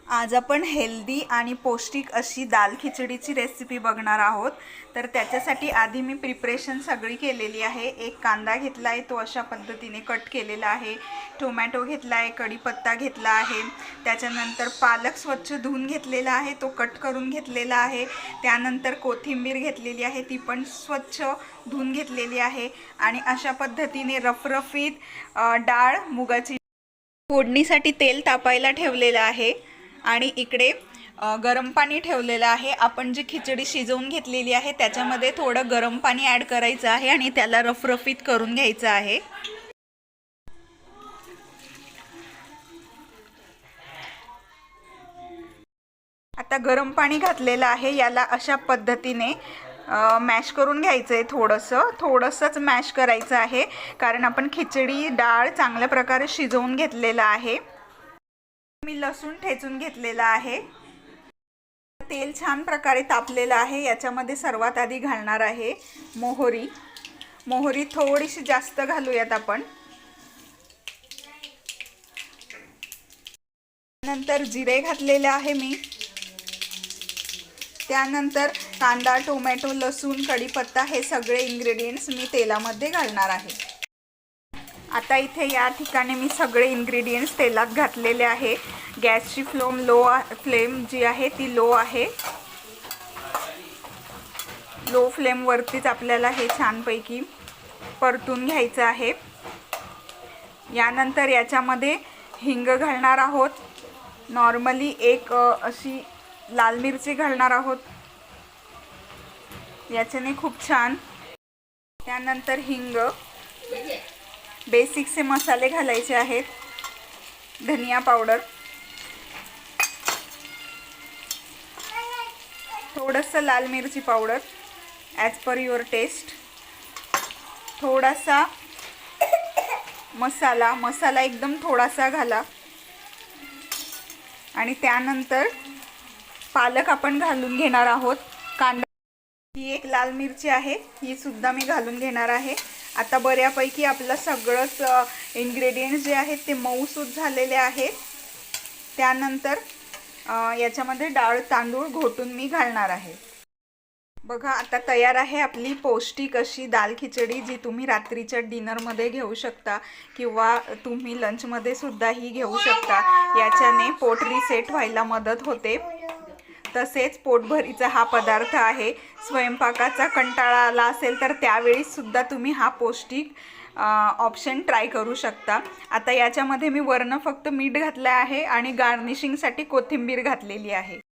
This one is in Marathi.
आज आपण हेल्दी आणि पौष्टिक अशी दाल खिचडीची रेसिपी बघणार आहोत। तर त्याच्यासाठी आधी मी प्रिपरेशन सगळी केलेली आहे। एक कांदा घेतला आहे, तो अशा पद्धतीने कट केलेला आहे। टोमॅटो घेतला आहे, कढीपत्ता घेतला आहे, त्याच्यानंतर पालक स्वच्छ धुवून घेतलेला आहे, तो कट करून घेतलेला आहे। त्यानंतर कोथिंबीर घेतलेली आहे, ती पण स्वच्छ धुवून घेतलेली आहे। आणि अशा पद्धतीने रफरफीत डाळ मुगाची फोडणीसाठी तेल तापायला ठेवलेलं आहे। आणि इकडे गरम पाणी ठेवलेलं आहे। आपण जी खिचडी शिजवून घेतलेली आहे त्याच्यामध्ये थोडं गरम पाणी ॲड करायचं आहे आणि त्याला रफरफीत करून घ्यायचं आहे। आता गरम पाणी घातलेलं आहे, याला अशा पद्धतीने मॅश करून घ्यायचं आहे। थोडंसंच मॅश करायचं आहे, कारण आपण खिचडी डाळ चांगल्या प्रकारे शिजवून घेतलेला आहे। मी लसूण ठेचून घेतलेला आहे। तेल छान प्रकारे तापलेलं आहे। याच्यामध्ये सर्वात आधी घालणार आहे मोहरी थोडीशी जास्त घालूयात आपण। नंतर जिरे घातलेले आहे मी। त्यानंतर कांदा, टोमॅटो, लसूण, कढीपत्ता हे सगळे इंग्रेडिएंट्स मी तेलामध्ये घालणार आहे। आता इथे या ठिकाणी मी सगळे इंग्रेडिएंट्स तेलात घातलेले आहे। गॅसची फ्लेम जी आहे ती लो आहे। लो फ्लेम वरतीच आपल्याला हे छानपैकी परतून घ्यायचं आहे। यानंतर याच्यामध्ये हिंग घालणार आहोत। नॉर्मली एक अशी लाल मिरची घालणार आहोत, याच्याने खूप छान। त्यानंतर हिंग, बेसिक से मसाले घालायचे आहेत। धनिया पावडर, थोडंसं लाल मिरची powder as per your taste, थोडासा मसाला एकदम थोडासा घाला। आणि त्यानंतर पालक आपण घालून घेणार आहोत। कांदा, ही एक लाल मिरची आहे, ही सुद्धा मी घालून घेणार आहे। आता बऱ्यापैकी आपलं सगळंच इंग्रेडिएंट्स जे आहेत ते मऊसूत झालेले आहेत। त्यानंतर याच्यामध्ये डाळ तांदूळ घोटून मी घालणार आहे। बघा, आता तयार आहे आपली पौष्टिक अशी दाल खिचडी, जी तुम्ही रात्रीच्या डिनरमध्ये घेऊ शकता किंवा तुम्ही लंचमध्ये सुद्धा ही घेऊ शकता। याच्याने पोट रिसेट व्हायला मदत होते। तसेच पोटभरीचा हा पदार्थ आहे। स्वयंपाकाचा कंटाळा आला असेल तर त्यावेळी सुद्धा तुम्ही हा पौष्टिक ऑप्शन ट्राय करू शकता। आता याच्यामध्ये मी वरनं फक्त मीठ घातलं आहे आणि गार्निशिंगसाठी कोथिंबीर घातलेली आहे।